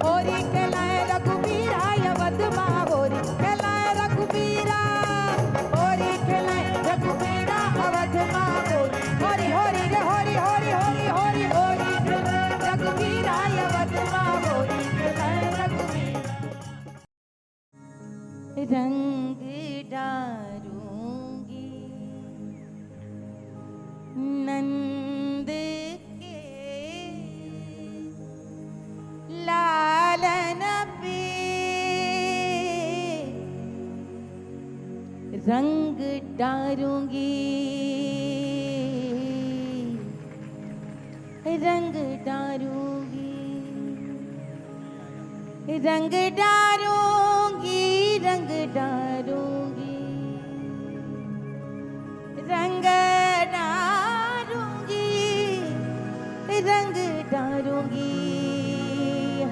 होरी कहलाए रघुबीरा अवध माँ होरी कहलाए रघुबीरा होरी कहलाए रघुबीरा अवध माँ होरी होरी रे होरी होरी होरी होरी होरी कहलाए रघुबीरा अवध माँ होरी कहलाए रघुबीरा। रंग डारूंगी नंद के लालन पे रंग डारूंगी रंग डारूंगी रंग डारूंगी रंग डारूंगी रंग डारूंगी रंग डारूंगी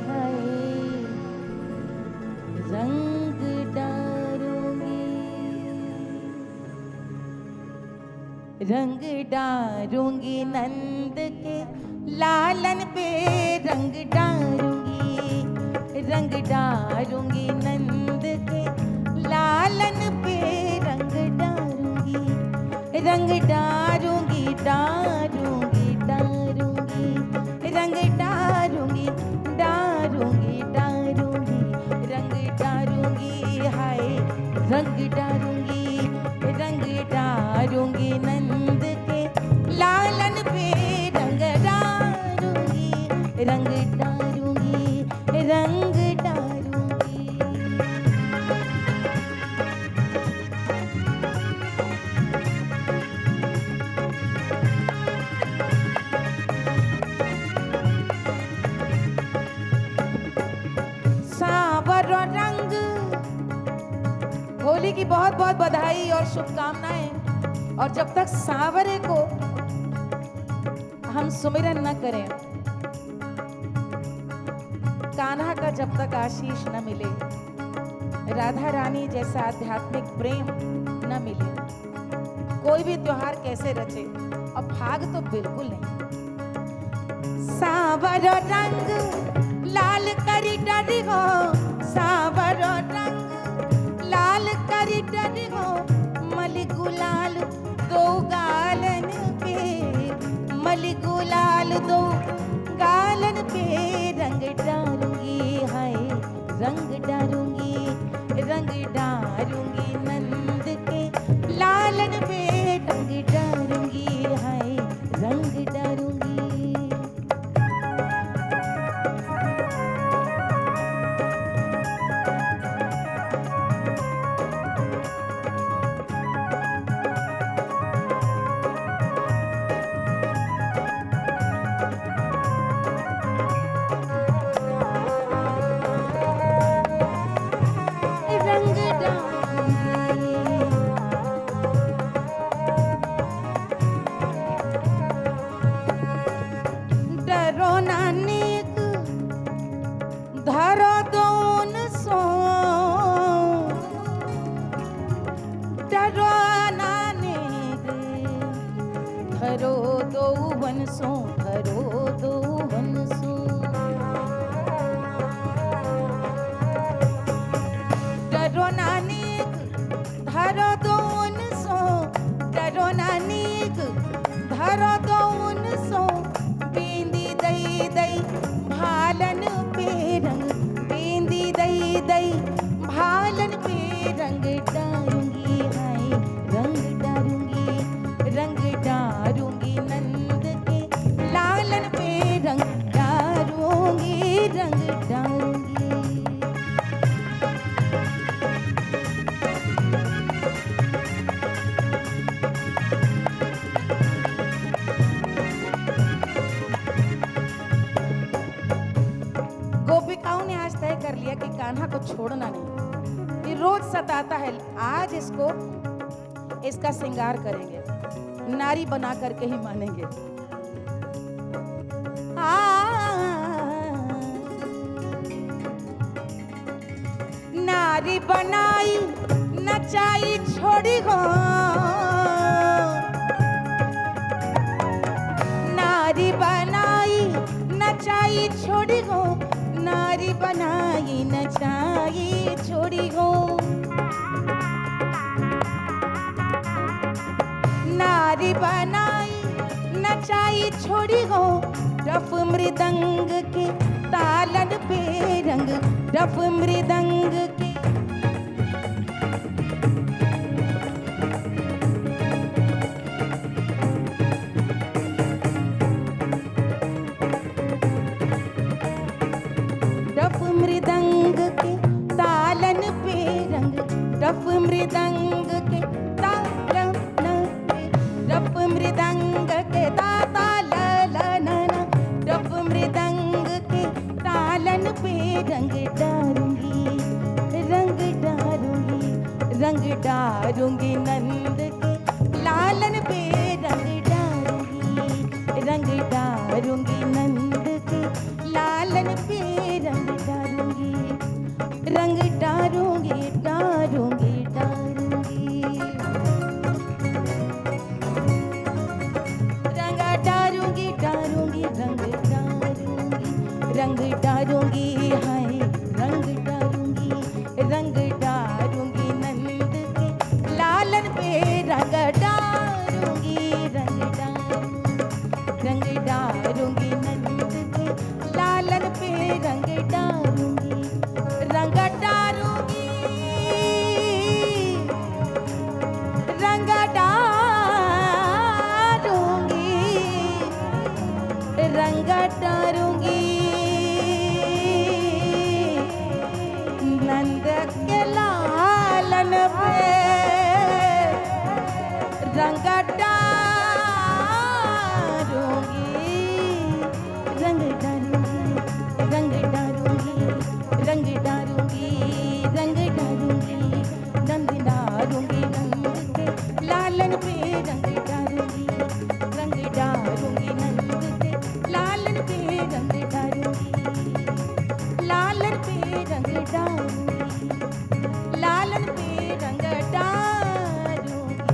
हाय रंग डारूंगी रंग डारूंगी नंद के लालन पे रंग डारूंगी रंग डारूंगी नंद के लालन पे रंग डारूंगी रंग डारूंगी डारूंगी डारूंगी रंग डारूंगी डारूंगी डारूंगी रंग डारूंगी हाय रंग डारूंगी नंद के लालन पे रंग डारूंगी रंग डारूंगी रंग डारूंगी। सांवर रंग होली की बहुत बहुत बधाई और शुभकामनाएं। और जब तक सांवरे को हम सुमिरन न करें, कान्हा का जब तक आशीष न मिले, राधा रानी जैसा आध्यात्मिक प्रेम न मिले, कोई भी त्योहार कैसे रचे और भाग तो बिल्कुल नहीं। सांवर रंग लाल करी डरी हो सांवर रंग लाल करी डरी हो मल गुलाल दो गालन पे मल गुलाल दो गालन पे रंग डारूंगी हाय रंग डारूंगी नंद के लालन पे रंग डारूंगी हाय रंग डारूंगी। कान्हा को छोड़ना नहीं, ये रोज सताता है। आज इसको इसका श्रृंगार करेंगे, नारी बना करके ही मानेंगे। नारी बनाई नचाई छोड़ी हो, नारी बनाई नचाई छोड़ी हो, नारी बनाई नचाई छोड़ी हो, नारी बनाई नचाई छोड़ी हो, डफ मृदंग के तालन पे रंग, डफ मृदंग के डफ मृदंग के तालन पे रंग, डफ मृदंग के तालन पे, डफ मृदंग के तालन, डफ मृदंग के तालन पे रंग डारूंगी, रंग डारूंगी, रंग डारूंगी नंद के लालन पे रंग डारूंगी, रंग डारूंगी नंद के लालन पे रंग डारूंगी, रंग डारूंगी, डारूंगी, डारूंगी, रंग डारूंगी, डारूंगी, रंग डारूंगी, रंग डारूंगी, हाय रंग डारूंगी, रंग डारूंगी नंद के लालन पे रंग डारूंगी, रंग डारूंगी, रंग डारूंगी नंद के लालन पे रंग डारूंगी, रंग डारूंगी, रंग डारूंगी, रंग डारूंगी नंद के लालन पे रंग डारूंगी, रंग डारूंगी, रंग डारूंगी, रंग डारूंगी, रंग डारूंगी, रंग डारूंगी नंद के लालन पे रंग डारूंगी, रंग डारूंगी नंद के लालन पे रंग डारूंगी, लालन पे रंग डारूंगी, लालन पे रंग डारूंगी।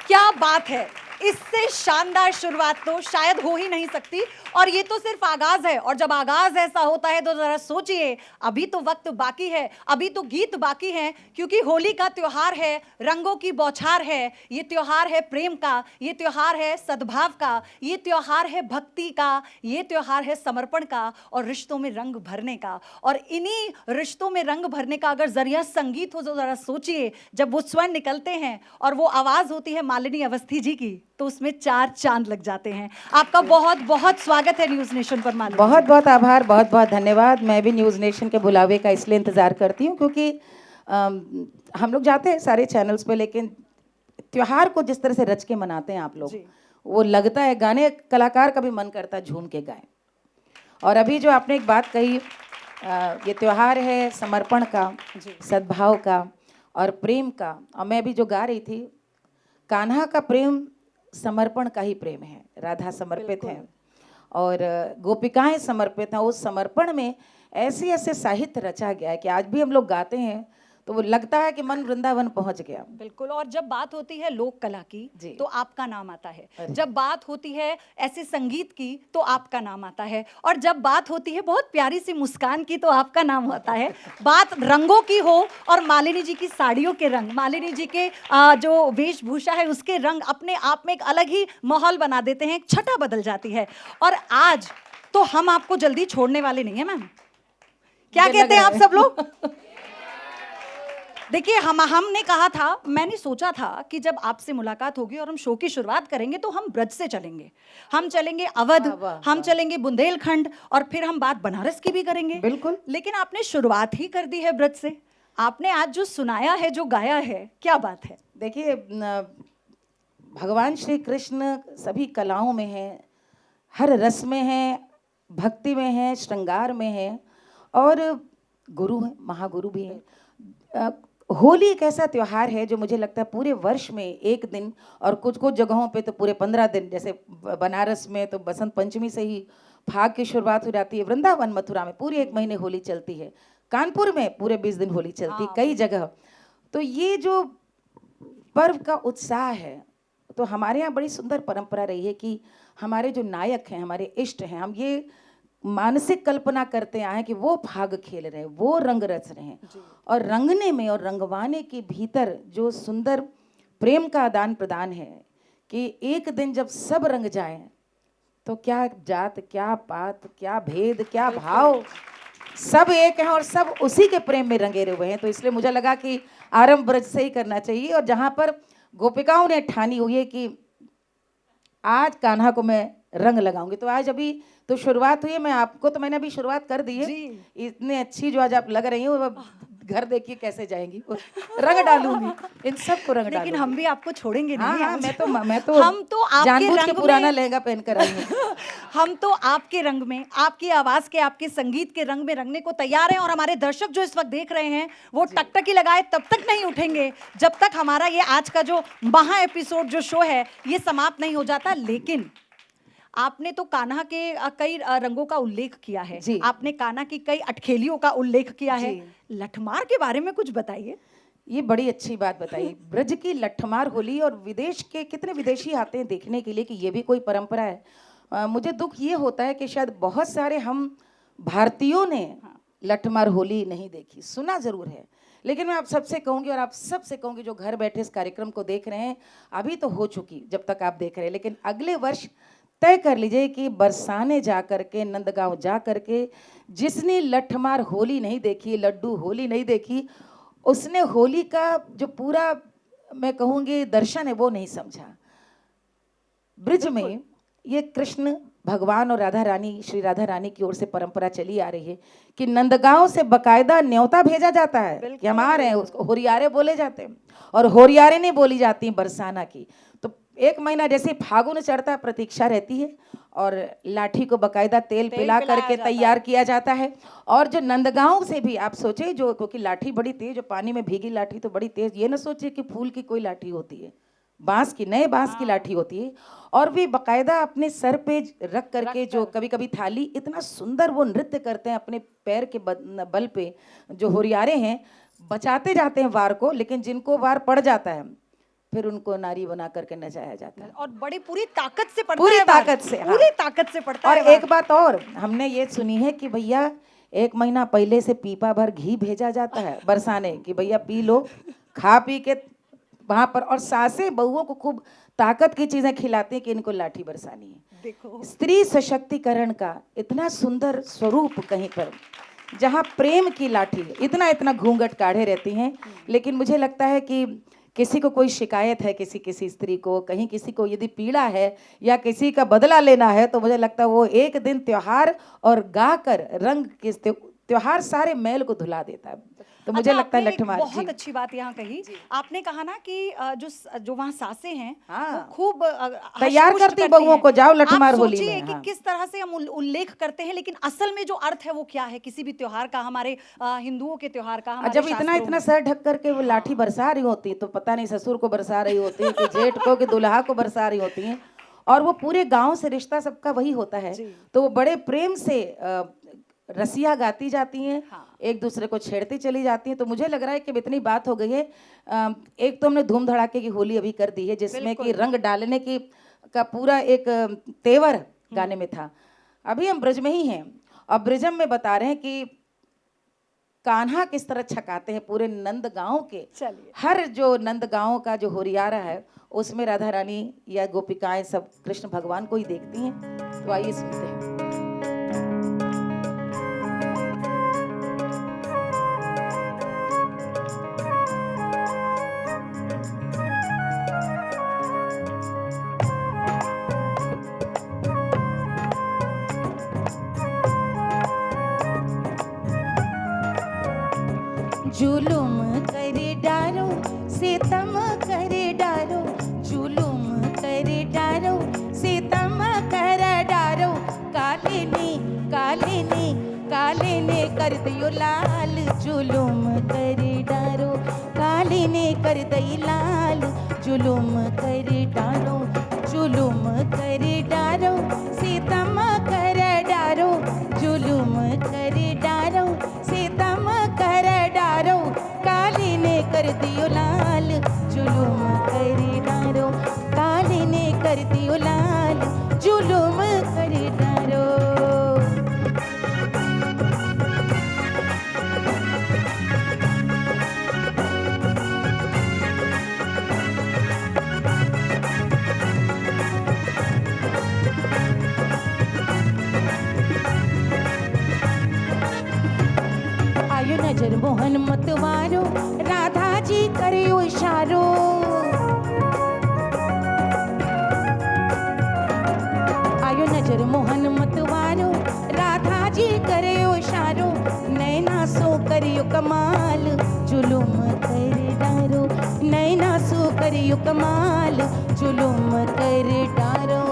क्या बात है, इससे शानदार शुरुआत तो शायद हो ही नहीं सकती। और ये तो सिर्फ आगाज है, और जब आगाज ऐसा होता है तो जरा सोचिए, अभी तो वक्त बाकी है, अभी तो गीत बाकी हैं, क्योंकि होली का त्योहार है, रंगों की बौछार है, ये त्योहार है प्रेम का, ये त्योहार है सद्भाव का, ये त्योहार है भक्ति का, ये त्योहार है समर्पण का और रिश्तों में रंग भरने का। और इन्हीं रिश्तों में रंग भरने का अगर जरिया संगीत हो तो जरा सोचिए, जब वो स्वर निकलते हैं और वो आवाज होती है मालिनी अवस्थी जी की, तो उसमें चार चांद लग जाते हैं। आपका बहुत बहुत स्वागत है न्यूज़ नेशन पर मालिनी। बहुत बहुत आभार, बहुत बहुत धन्यवाद। मैं भी न्यूज़ नेशन के बुलावे का इसलिए इंतज़ार करती हूँ क्योंकि हम लोग जाते हैं सारे चैनल्स पे, लेकिन त्योहार को जिस तरह से रच के मनाते हैं आप लोग, वो लगता है गाने कलाकार का भी मन करता है झूम के गाएं। और अभी जो आपने एक बात कही, ये त्योहार है समर्पण का, सद्भाव का और प्रेम का। और मैं अभी जो गा रही थी, कान्हा का प्रेम समर्पण का ही प्रेम है, राधा समर्पित है और गोपिकाएं समर्पित हैं। उस समर्पण में ऐसे ऐसे साहित्य रचा गया है कि आज भी हम लोग गाते हैं तो वो लगता है कि मन वृंदावन पहुंच गया। बिल्कुल। और जब बात होती है लोक कला की तो आपका नाम आता है, जब बात होती है ऐसे संगीत की तो आपका नाम आता है, और जब बात होती है बहुत प्यारी सी मुस्कान की तो आपका नाम होता है। बात रंगों की हो और मालिनी जी की साड़ियों के रंग, मालिनी जी के जो वेशभूषा है उसके रंग अपने आप में एक अलग ही माहौल बना देते हैं, एक छटा बदल जाती है। और आज तो हम आपको जल्दी छोड़ने वाले नहीं है मैम, क्या कहते हैं आप सब लोग? देखिए, हमने कहा था, मैंने सोचा था कि जब आपसे मुलाकात होगी और हम शो की शुरुआत करेंगे तो हम ब्रज से चलेंगे, हम चलेंगे अवध, हम चलेंगे बुंदेलखंड और फिर हम बात बनारस की भी करेंगे। बिल्कुल। लेकिन आपने शुरुआत ही कर दी है ब्रज से। आपने आज जो सुनाया है, जो गाया है, क्या बात है? देखिए, भगवान श्री कृष्ण सभी कलाओं में हैं, हर रस में हैं, भक्ति में हैं, श्रृंगार में हैं और गुरु हैं, महागुरु भी हैं। होली एक ऐसा त्योहार है जो मुझे लगता है पूरे वर्ष में एक दिन, और कुछ कुछ जगहों पे तो पूरे 15 दिन, जैसे बनारस में तो बसंत पंचमी से ही फाग की शुरुआत हो जाती है, वृंदावन मथुरा में पूरे 1 महीने होली चलती है, कानपुर में पूरे 20 दिन होली चलती है, कई जगह। तो ये जो पर्व का उत्साह है, तो हमारे यहाँ बड़ी सुंदर परंपरा रही है कि हमारे जो नायक हैं, हमारे इष्ट हैं, हम ये मानसिक कल्पना करते आए हैं कि वो फाग खेल रहे हैं, वो रंग रच रहे हैं, और रंगने में और रंगवाने के भीतर जो सुंदर प्रेम का आदान प्रदान है कि एक दिन जब सब रंग जाए तो क्या जात, क्या पात, क्या भेद, क्या भाव, सब एक हैं और सब उसी के प्रेम में रंगे हुए हैं। तो इसलिए मुझे लगा कि आरंभ ब्रज से ही करना चाहिए, और जहाँ पर गोपिकाओं ने ठानी हुई है कि आज कान्हा को मैं रंग लगाऊंगी, तो आज अभी तो शुरुआत हुई है। मैं आपको तो मैंने अभी शुरुआत कर दी है, इतनी अच्छी जो आज आप लग रही हो, घर देखिए कैसे जाएंगी, रंग डालूंगी, इन सबको रंग डालूंगी। लेकिन हम भी आपको छोड़ेंगे नहीं। हाँ, मैं तो हम तो आपके जानबूझ के रंग पुराना में लहंगा पहन कर आई हूँ। हम तो आपके रंग में, आपकी आवाज के, आपके संगीत के रंग में रंगने को तैयार हैं, और हमारे दर्शक जो इस वक्त देख रहे हैं वो टकटकी लगाए तब तक नहीं उठेंगे जब तक हमारा ये आज का जो महा एपिसोड जो शो है ये समाप्त नहीं हो जाता। लेकिन आपने तो कान्हा के कई रंगों का उल्लेख किया है, आपने कान्हा की कई अटखेलियों का उल्लेख किया है, लठमार के बारे में कुछ बताइए। ये बड़ी अच्छी बात बताई, ब्रज की लठमार होली, और विदेश के कितने विदेशी आते हैं देखने के लिए कि ये भी कोई परंपरा है। मुझे दुख ये होता है कि शायद बहुत सारे हम भारतीयों ने लठमार होली नहीं देखी, सुना जरूर है, लेकिन मैं आप सबसे कहूंगी और आप सबसे कहूंगी जो घर बैठे इस कार्यक्रम को देख रहे हैं, अभी तो हो चुकी जब तक आप देख रहे हैं, लेकिन अगले वर्ष तय कर लीजिए कि बरसाने जा करके, नंदगांव जा करके, जिसने लठमार होली नहीं देखी, लड्डू होली नहीं देखी, उसने होली का जो पूरा मैं कहूँगी दर्शन है वो नहीं समझा। ब्रिज में ये कृष्ण भगवान और राधा रानी, श्री राधा रानी की ओर से परंपरा चली आ रही है कि नंदगांव से बकायदा न्योता भेजा जाता है कि हम आ रहे हैं, उसको होरियारे बोले जाते हैं, और होरियारे नहीं बोली जाती बरसाना की। तो एक महीना जैसे फागुन चढ़ता है प्रतीक्षा रहती है, और लाठी को बकायदा तेल पिला करके तैयार किया जाता है। और जो नंदगांव से भी आप सोचे, जो क्योंकि लाठी बड़ी तेज, जो पानी में भीगी लाठी तो बड़ी तेज, ये ना सोचिए कि फूल की कोई लाठी होती है, बांस की, नए बांस की लाठी होती है, और भी बकायदा अपने सर पे रख करके, जो कभी कभी थाली, इतना सुंदर वो नृत्य करते हैं अपने पैर के बल पे। जो होरियारे हैं बचाते जाते हैं वार को, लेकिन जिनको वार पड़ जाता है फिर उनको नारी बना करके नचाया जाता है, और बड़ी पूरी ताकत से पड़ता पूरी है, ताकत से, हाँ। पूरी ताकत से पड़ता और है। एक बात और हमने ये सुनी है कि भैया 1 महीना पहले से पीपा भर घी भेजा जाता है बरसाने कि भैया पी लो, खा पी के वहां पर, और सासें बहुओं को खूब ताकत की चीजें खिलाती हैं कि इनको लाठी बरसानी है। देखो स्त्री सशक्तिकरण का इतना सुंदर स्वरूप, कहीं पर जहाँ प्रेम की लाठी इतना इतना घूंघट काढ़े रहती हैं, लेकिन मुझे लगता है कि किसी को कोई शिकायत है, किसी स्त्री को कहीं, किसी को यदि पीड़ा है या किसी का बदला लेना है, तो मुझे लगता है वो एक दिन त्योहार और गाकर रंग के त्योहार सारे मैल को धुला देता है। तो मुझे लगता है लठमार बहुत अच्छी बात यहाँ कही आपने, कहा ना कि जो वहाँ सासें हैं हाँ, वो खूब तैयार करती बहुओं को, जाओ लठमार होली में। कि किस तरह से हम उल्लेख करते हैं, लेकिन असल में जो अर्थ है वो क्या है किसी भी त्योहार का, हमारे हिंदुओं के त्योहार का। जब इतना सर ढक करके वो लाठी बरसा रही होती है, तो पता नहीं ससुर को बरसा रही होती है कि जेठ को कि दुल्हा को बरसा रही होती है, और वो पूरे गांव से रिश्ता सबका वही होता है, तो वो बड़े प्रेम से रसिया गाती जाती हैं, एक दूसरे को छेड़ती चली जाती हैं। तो मुझे लग रहा है कि इतनी बात हो गई है, एक तो हमने धूम धड़ाके की होली अभी कर दी है, जिसमें कि रंग डालने की का पूरा एक तेवर गाने में था। अभी हम ब्रज में ही हैं, और ब्रजम में बता रहे हैं कि कान्हा किस तरह छकाते हैं पूरे नंदगांव के। हर जो नंदगांव का जो होरियारा है उसमें राधा रानी या गोपिकाएं सब कृष्ण भगवान को ही देखती हैं। तो आइए सुनते हैं। जुलुम करे डारो, सितम करे डारो, जुलुम करे डारो, सितम करे डारो, काले ने कर दियो लाल, जुलुम करे डारो, काले ने कर दई लाल, जुलुम करे डारो, जुलुम करे डारो, सितम करे डारो, जुलुम करे डारो, सितम करे डारो, काली ने कर दियो लाल, जुलुम करे डारो, काली ने कर दियो लाल, जुलुम नजर मोहन मत मारो, राधा जी करियो इशारो। आयो नजर मोहन मत मारो, राधा जी करियो इशारो। नैना सो करियो कमाल, जुलुम कर डारो। नैना सो करियो कमाल, जुलुम कर डारो।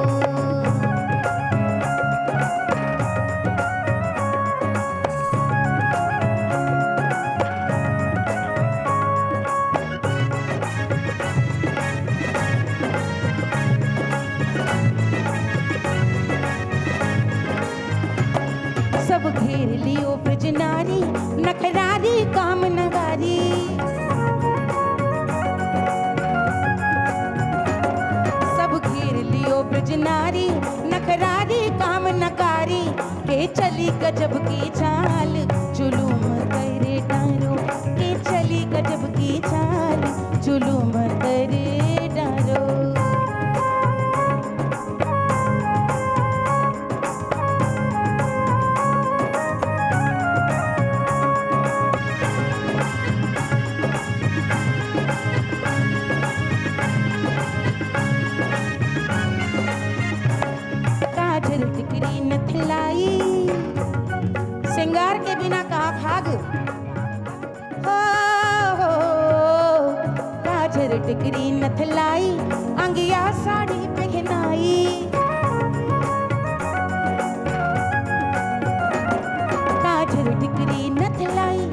सब घेर लियो ब्रज नारी, नखरारी काम नगारी। सब घेर लियो ब्रज नारी, नखरारी काम नकारी। के चली गजब की चाल, जुलूम करे डारो। के चली गजब की चाल, जुलूम करे डारो। काजल टिकरी नथलाई, सिंगार के बिना कहा भाग। हो काजल टिकरी नथलाई, अंगिया साड़ी पहनाई। काजल टिकरी नथलाई,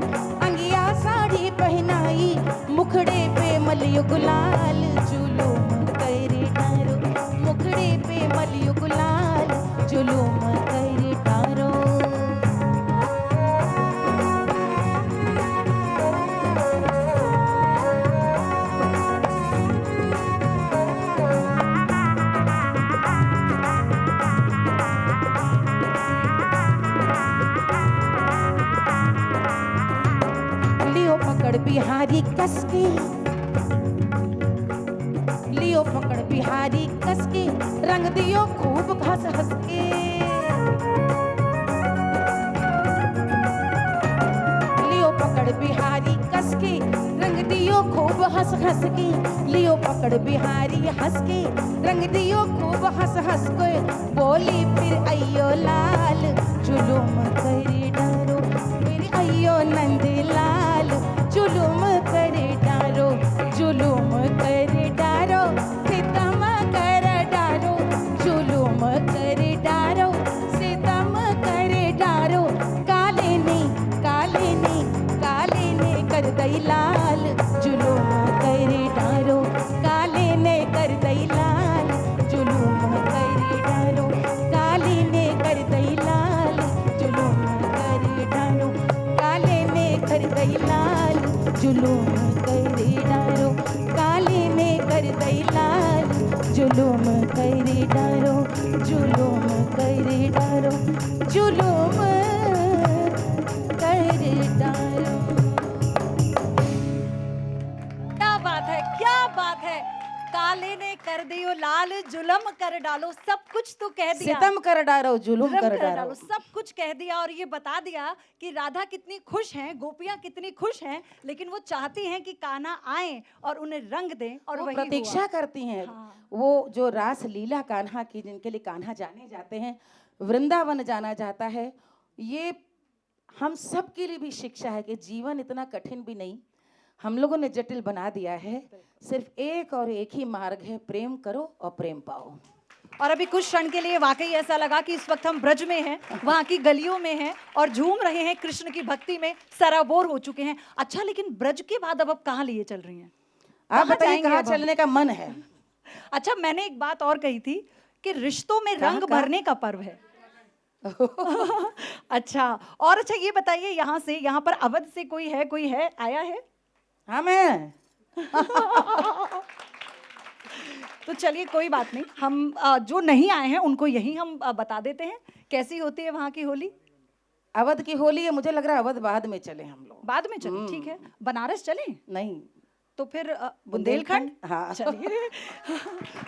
अंगिया साड़ी पहनाई। मुखड़े पे मलियो गुलाल, जुलूम करे डारो। मुखड़े पे मलियो गुलाल, जुलूम करे डारो। लियो पकड़ बिहारी कसके, लियो पकड़ बिहारी कसके। रंग दियो खूब हंस हंस के। लियो पकड़ बिहारी कसके, रंग दियो खूब हंस हंस के। लियो पकड़ बिहारी हंस के, रंग दियो खूब हंस हंस के। बोली फिर अयो लाल, जुलूम करे डारो। फिर अयो नंद लाल, जुलूम करे डारो। जुलूम करे डारो, सितम कर डारो। जुलूम करे डारो, सितम करे डारो। काले ने कर दई लाल, जुलूम करे डारो। काले ने कर दई लाल, जुलूम करे डारो। काले ने कर दई लाल, जुलूम करे डारो। काले ने कर दई लाल, जुलूम करे डारो। काले ने कर दई लाल, जुलूम करे डारो। जुलूम करे डारो, जुलूम करे डारो। क्या बात है, क्या बात है। काले ने कर दियो लाल, जुलम कर डालो। सब कुछ तो कह दिया, सितम कर डारो, जुलूम जुलम कर कर डालो, डारो। सब कुछ कह दिया। और ये बता दिया कि राधा कितनी खुश हैं, गोपियां कितनी खुश हैं, लेकिन वो चाहती हैं कि कान्हा आए और उन्हें रंग दें। और वो वही प्रतीक्षा हुआ। करती हैं। हाँ। वो जो रास लीला कान्हा की, जिनके लिए कान्हा जाने जाते हैं, वृंदावन जाना जाता है। ये हम सब के लिए भी शिक्षा है कि जीवन इतना कठिन भी नहीं, हम लोगों ने जटिल बना दिया है। सिर्फ एक और एक ही मार्ग है, प्रेम करो और प्रेम पाओ। और अभी कुछ क्षण के लिए वाकई ऐसा लगा कि इस वक्त हम ब्रज में हैं, वहाँ की गलियों में हैं और झूम रहे हैं, कृष्ण की भक्ति में सराबोर हो चुके हैं। अच्छा, लेकिन ब्रज के बाद अब कहाँ लिए चल रही हैं? आप कहाँ बताइए, जाएंगे कहाँ अब हम? चलने का मन है? अच्छा, मैंने एक बात और कही थी कि रिश्तों में कहाँ रंग कहाँ? भरने का पर्व है। अच्छा, और अच्छा ये बताइए, यहाँ से, यहाँ पर अवध से कोई है, आया है? हाँ मैं तो चलिए कोई बात नहीं, हम जो नहीं आए हैं उनको यही हम बता देते हैं कैसी होती है वहाँ की होली। अवध की होली है, मुझे लग रहा है अवध बाद में चले हम लोग। बाद में चले, ठीक है। बनारस चलें? नहीं, तो फिर बुंदेलखंड। हाँ। चलिए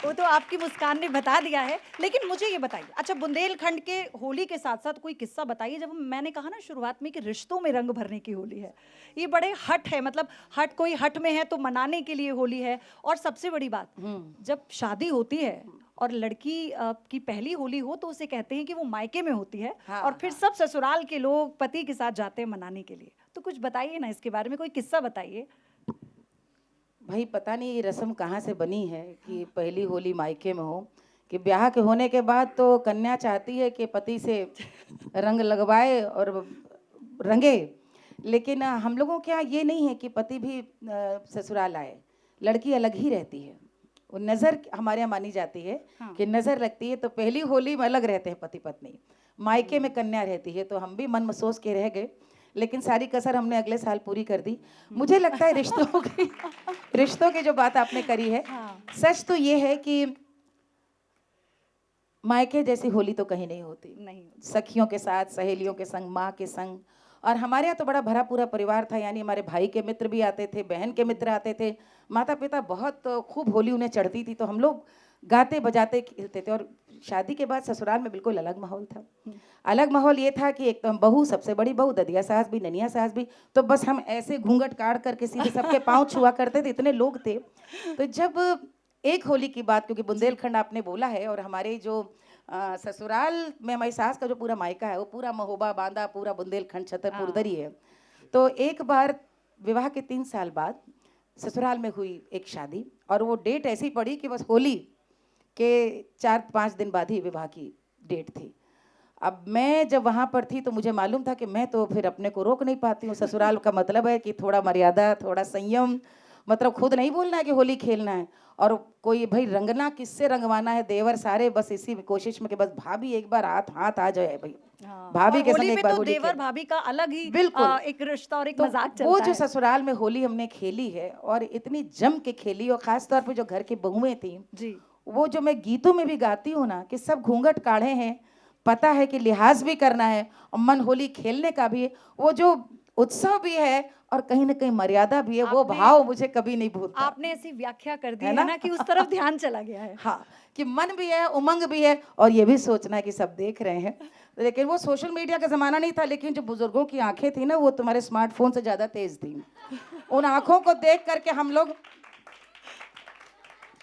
वो तो आपकी मुस्कान ने बता दिया है। लेकिन मुझे ये बताइए, अच्छा बुंदेलखंड के होली के साथ साथ कोई किस्सा बताइए। जब मैंने कहा ना शुरुआत में कि रिश्तों में रंग भरने की होली है, ये बड़े हट है, मतलब हट कोई हट में है तो मनाने के लिए होली है। और सबसे बड़ी बात, जब शादी होती है और लड़की की पहली होली हो तो उसे कहते हैं कि वो मायके में होती है। हाँ, और फिर सब ससुराल के लोग पति के साथ जाते हैं मनाने के लिए। तो कुछ बताइए ना इसके बारे में, कोई किस्सा बताइए। भाई पता नहीं ये रस्म कहाँ से बनी है कि पहली होली मायके में हो, कि ब्याह के होने के बाद तो कन्या चाहती है कि पति से रंग लगवाए और रंगे। लेकिन हम लोगों के यहाँ ये नहीं है कि पति भी ससुराल आए, लड़की अलग ही रहती है। वो नज़र हमारे यहाँ मानी जाती है। हाँ। कि नज़र लगती है तो पहली होली में अलग रहते हैं पति पत्नी, मायके में कन्या रहती है। तो हम भी मन में सोच के रह गए, लेकिन सारी कसर हमने अगले साल पूरी कर दी। मुझे लगता है रिश्तों की जो बात आपने करी है, हाँ। सच तो ये है कि मायके जैसी होली तो कहीं नहीं होती। नहीं। सखियों के साथ, सहेलियों के संग, माँ के संग। और हमारे यहाँ तो बड़ा भरा पूरा परिवार था, यानी हमारे भाई के मित्र भी आते थे, बहन के मित्र आते थे, माता पिता बहुत खूब होली उन्हें चढ़ती थी। तो हम लोग गाते बजाते खेलते थे। और शादी के बाद ससुराल में बिल्कुल अलग माहौल था। अलग माहौल ये था कि एक तो हम बहू, सबसे बड़ी बहू, ददिया सास भी, ननिया सास भी, तो बस हम ऐसे घूंघट काट करके सीधे सबके पाँव छुआ करते थे, इतने लोग थे। तो जब एक होली की बात, क्योंकि बुंदेलखंड आपने बोला है, और हमारे जो ससुराल में हमारी सास का जो पूरा मायका है वो पूरा महोबा, बांदा, पूरा बुंदेलखंड, छतरपुर उधर ही है। तो एक बार विवाह के 3 साल बाद ससुराल में हुई एक शादी, और वो डेट ऐसी पड़ी कि बस होली के 4-5 दिन बाद ही विवाह की डेट थी। अब मैं जब वहाँ पर थी तो मुझे मालूम था कि मैं तो फिर अपने को रोक नहीं पाती हूँ। ससुराल का मतलब है कि थोड़ा मर्यादा, थोड़ा संयम, मतलब खुद नहीं बोलना है कि होली खेलना है। और कोई भाई रंगना किससे रंगवाना है, देवर सारे बस इसी कोशिश में कि बस भाभी एक बार हाथ आ जाए भाई। हाँ। भाभी के संग होली एक में बार तो होली देवर खेल। भाभी का अलग ही बिल्कुल। एक रिश्ता और एक तो मजाक चलता वो जो है। ससुराल में होली हमने खेली है, और इतनी जम के खेली, और खास तौर पे जो घर की बहुएं थी जी। वो जो मैं गीतों में भी गाती हूँ ना, कि सब घूंघट काढ़े हैं, पता है कि लिहाज भी करना है और मन होली खेलने का भी है, वो जो उत्सव भी है और कहीं ना कहीं मर्यादा भी है, वो भाव मुझे कभी नहीं भूलता। आपने ऐसी व्याख्या कर दी है है ना? ना कि उस तरफ ध्यान चला गया है। हाँ, कि मन भी है, उमंग भी है, और ये भी सोचना है कि सब देख रहे हैं। लेकिन वो सोशल मीडिया का जमाना नहीं था, लेकिन जो बुजुर्गों की आंखें थी ना, वो तुम्हारे स्मार्टफोन से ज्यादा तेज थी। उन आंखों को देख करके हम लोग,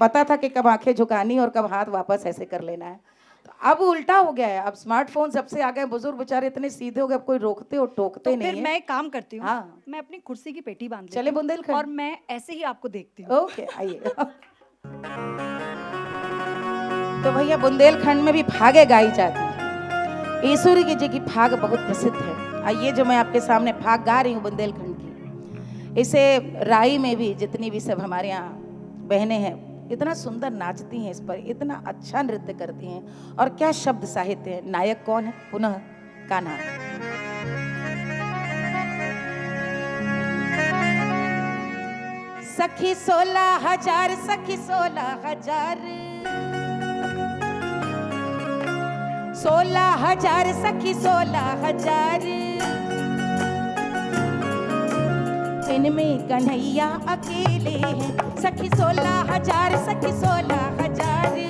पता था कि कब आंखें झुकानी और कब हाथ वापस ऐसे कर लेना है। तो अब उल्टा हो गया है, अब स्मार्टफोन सबसे आ गए, बुजुर्ग बेचारे इतने सीधे हो गए, अब कोई रोकते और टोकते तो नहीं फिर है। मैं एक काम करती हूँ, हाँ। मैं अपनी कुर्सी की पेटी बांध चले लेती हूँ बुंदेलखंड। और मैं ऐसे ही आपको देखती हूँ। ओके, आइए। तो भैया बुंदेलखंड में भी फागे गाई जाती है। ईश्वरी जी की फाग बहुत प्रसिद्ध है। आइए, जो मैं आपके सामने फाग गा रही हूँ बुंदेलखंड की, इसे राई में भी जितनी भी सब हमारे यहाँ बहनें हैं इतना सुंदर नाचती हैं, इस पर इतना अच्छा नृत्य करती हैं, और क्या शब्द साहित्य है। नायक कौन है? पुनः कान्हा। सखी 16,000, सखी 16,000, 16,000 सखी 16,000, इनमें कन्हैया अकेले हैं। सखी 16,000, सखी 16,000,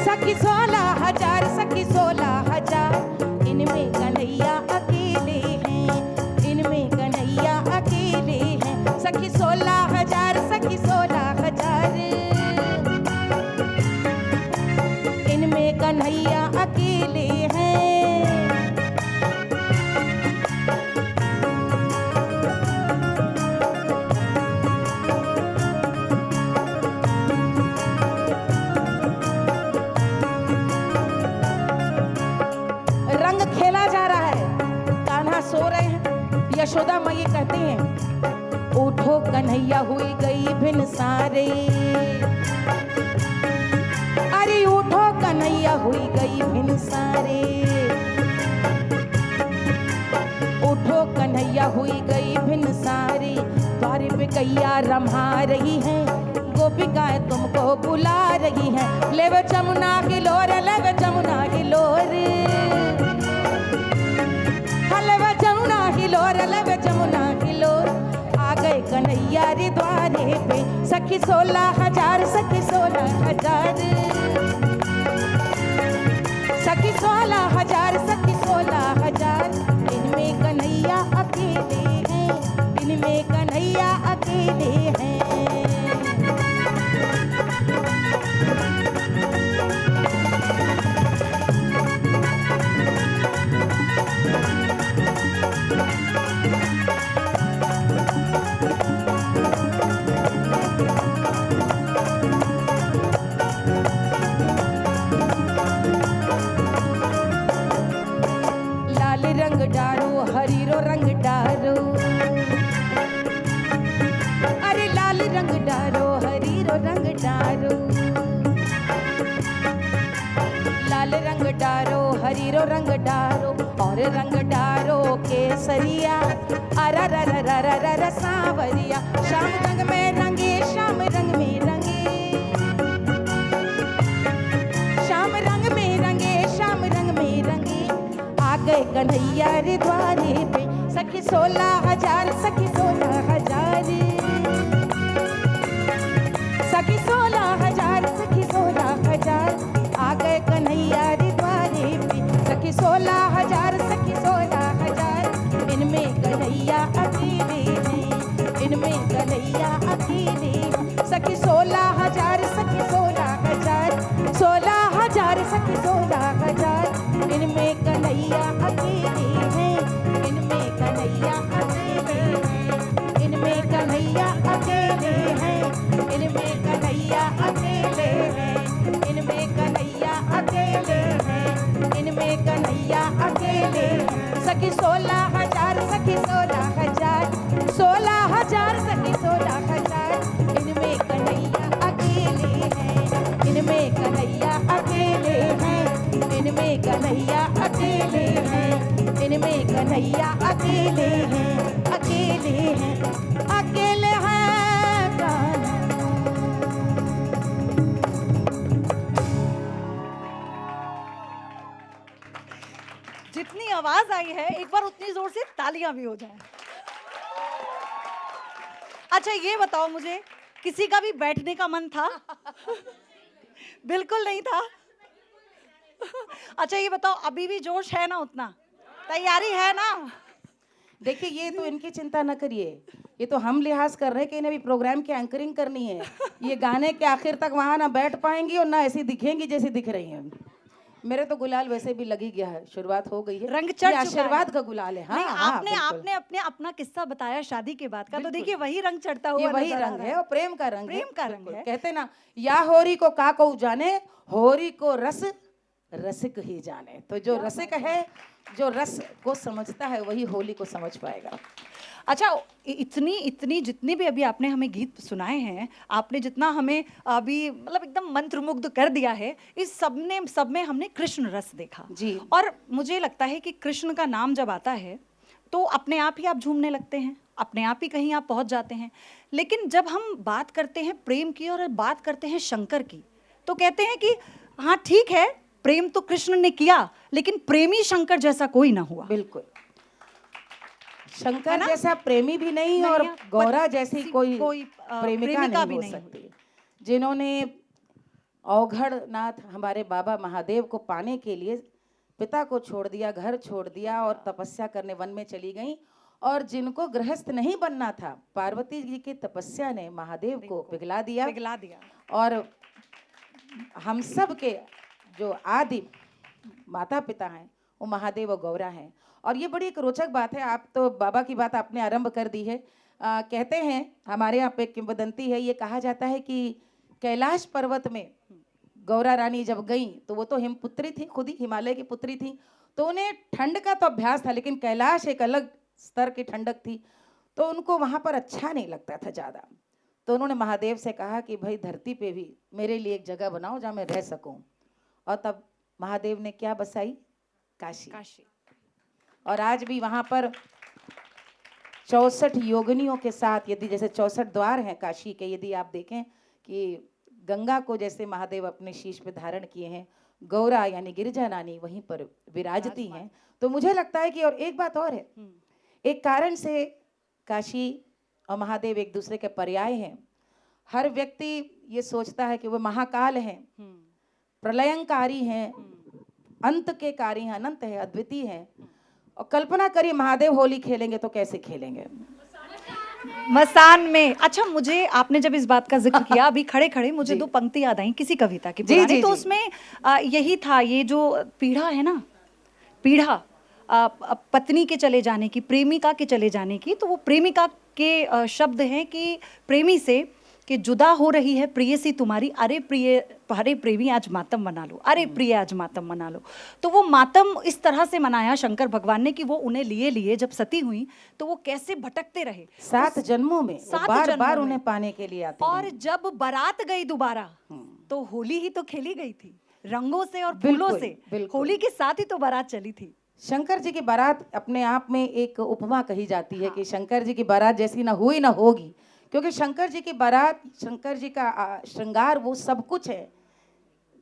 सखी 16,000, सखी 16,000, इनमें कन्हैया अकेले हैं, इनमें कन्हैया अकेले हैं। सखी 16,000, सखी 16,000, इनमें कन्हैया अकेले हैं। रंग खेला जा रहा है, कान्हा सो रहे हैं। यशोदा माँ ये कहती हैं, उठो कन्हैया हुई गई भिन सारे, अरे उठो कन्हैया हुई गई भिन सारे, उठो कन्हैया हुई गई भिन सारे, द्वार पे गैया रम्हा रही हैं, गोपिकाएं तुमको बुला रही हैं। लेवे जमुना की लोर, लेवे जमुना की लोर, लेवे जमुना की लोर, लेवे जमुना की लोर, आ सखी 16,000 सखी 16,000 सखी 16,000 सखी 16,000 इनमें कन्हैया अकेले हैं, इनमें कन्हैया अकेले हैं। लाल रंग डारो हरीरो रंग डारो, अरे लाल रंग डारो हरीरो रंग डारो, लाल रंग डारो हरीरो रंग डारो और रंग डारो केसरिया अरा रा रा रा रा रा रा सांवरिया। श्याम रंग में रंगे श्याम रंग में रंगे, श्याम रंग में रंगे श्याम रंग में रंगे। आ गए कन्हैया रे द्वारे पे सखी 16,000 सखी 16,000 सखी 16,000 सखी 16,000 आ गए कन्हैया रे द्वारे पे सखी 16,000 सखी 16,000 इनमें कन्हैया अकेले हैं, इनमें कन्हैया अकेले हैं। सखी 16,000 सखी 16,000 16,000 सखी 16,000 इनमें कन्हैया अकेले हैं, इनमें कन्हैया अकेले हैं, इनमें कन्हैया अकेले हैं, इनमें कन्हैया अकेले हैं, इनमें कन्हैया अकेले हैं, इनमें कन्हैया अकेले हैं। सखी 16,000 सखी 16,000 16,000 सखी 16,000 इनमें कन्हैया अकेले हैं, इनमें कन्हैया अकेले हैं, इनमें कन्हैया अकेले हैं, इनमें कन्हैया अकेले हैं, अकेले हैं, अकेले हैं कान्हा। जितनी आवाज आई है एक बार उतनी जोर से तालियां भी हो जाएं। अच्छा ये बताओ मुझे, किसी का भी बैठने का मन था? बिल्कुल नहीं था। अच्छा ये बताओ, अभी भी जोश है ना उतना? तैयारी है ना? देखिए ये तो इनकी चिंता न करिए, ये तो हम लिहाज कर रहे हैं कि इन्हें भी प्रोग्राम की एंकरिंग करनी है। ये गाने के आखिर तक वहाँ ना बैठ पाएंगी और ना ऐसी दिखेंगी जैसी दिख रही हैं। मेरे तो गुलाल वैसे भी लगी गया है, शुरुआत हो गई है, रंग चढ़ चुका है। आशीर्वाद का गुलाल है। हाँ, नहीं, हाँ, आपने बिल्कुल। आपने अपने अपना किस्सा बताया शादी के बाद का, तो बिल्कुल। देखिए वही रंग चढ़ता हुआ ये वही नजर आ रंग रहा है और प्रेम का रंग है। प्रेम का रंग बिल्कुल। है। कहते ना, या होरी को का को जाने, होरी को रस रसिक ही जाने। तो जो रसिक है, जो रस को समझता है, वही होली को समझ पाएगा। अच्छा इतनी इतनी जितने भी अभी आपने हमें गीत सुनाए हैं, आपने जितना हमें अभी मतलब एकदम मंत्रमुग्ध कर दिया है, इस सब में हमने कृष्ण रस देखा जी। और मुझे लगता है कि कृष्ण का नाम जब आता है तो अपने आप ही आप झूमने लगते हैं, अपने आप ही कहीं आप पहुंच जाते हैं। लेकिन जब हम बात करते हैं प्रेम की और बात करते हैं शंकर की, तो कहते हैं कि हाँ ठीक है, प्रेम तो कृष्ण ने किया, लेकिन प्रेमी शंकर जैसा कोई ना हुआ। बिल्कुल, शंकर जैसा प्रेमी भी नहीं और गौरा जैसी कोई प्रेमिका नहीं हो सकती। जिन्होंने अवघड़ नाथ हमारे बाबा महादेव को पाने के लिए पिता को छोड़ दिया, घर छोड़ दिया और तपस्या करने वन में चली गई, और जिनको गृहस्थ नहीं बनना था, पार्वती जी की तपस्या ने महादेव को पिघला दिया। और हम सब के जो आदि माता पिता हैं वो महादेव और गौरा हैं। और ये बड़ी एक रोचक बात है, आप तो बाबा की बात आपने आरंभ कर दी है। कहते हैं, हमारे यहाँ पे किंवदंती है, ये कहा जाता है कि कैलाश पर्वत में गौरा रानी जब गई तो वो तो हिमपुत्री थी, खुद ही हिमालय की पुत्री थी, तो उन्हें ठंड का तो अभ्यास था, लेकिन कैलाश एक अलग स्तर की ठंडक थी, तो उनको वहाँ पर अच्छा नहीं लगता था ज़्यादा। तो उन्होंने महादेव से कहा कि भाई धरती पे भी मेरे लिए एक जगह बनाओ जहाँ मैं रह सकूँ। और तब महादेव ने क्या बसाई? काशी। और आज भी वहाँ पर 64 योगिनियों के साथ, यदि जैसे 64 द्वार हैं काशी के, यदि आप देखें कि गंगा को जैसे महादेव अपने शीश पे धारण किए हैं, गौरा यानी गिरिजा रानी वहीं पर विराजती हैं। तो मुझे लगता है कि, और एक बात और है, एक कारण से काशी और महादेव एक दूसरे के पर्याय हैं। हर व्यक्ति ये सोचता है कि वो महाकाल है, प्रलयंकारी हैं, अंत के कारी हैं, अनंत है, अद्वितीय है। और कल्पना करिए महादेव होली खेलेंगे तो कैसे खेलेंगे? मसान में। अच्छा, मुझे आपने जब इस बात का जिक्र किया अभी खड़े खड़े मुझे दो पंक्ति याद आई किसी कविता की पुरानी, तो उसमें यही था, ये जो पीढ़ा है ना, पीढ़ा पत्नी के चले जाने की, प्रेमिका के चले जाने की, तो वो प्रेमिका के शब्द हैं कि प्रेमी से कि जुदा हो रही है प्रियसी तुम्हारी, अरे प्रिय, अरे प्रेमी आज मातम मना लो, अरे प्रिय आज मातम मना लो। तो वो मातम इस तरह से मनाया शंकर भगवान ने कि वो उन्हें लिए जब सती हुई तो वो कैसे भटकते रहे 7 जन्मों में, बार बार उन्हें पाने के लिए आते और जब बारात गई दोबारा तो होली ही तो खेली गई थी, रंगों से और फूलों से, होली के साथ ही तो बारात चली थी। शंकर जी की बारात अपने आप में एक उपमा कही जाती है कि शंकर जी की बारात जैसी ना हुई ना होगी, क्योंकि शंकर जी की बारात, शंकर जी का श्रृंगार वो सब कुछ है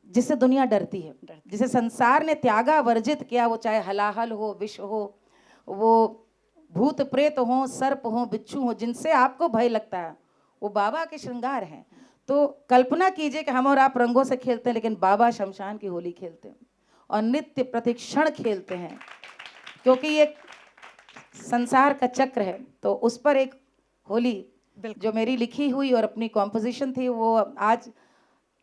जिससे दुनिया डरती है, जिसे संसार ने त्यागा, वर्जित किया, वो चाहे हलाहल हो, विष हो, वो भूत प्रेत हो, सर्प हो, बिच्छू हो, जिनसे आपको भय लगता है, वो बाबा के श्रृंगार हैं। तो कल्पना कीजिए कि हम और आप रंगों से खेलते हैं, लेकिन बाबा शमशान की होली खेलते हैं और नित्य प्रतिक्षण खेलते हैं, क्योंकि ये संसार का चक्र है। तो उस पर एक होली जो मेरी लिखी हुई और अपनी कॉम्पोजिशन थी, वो आज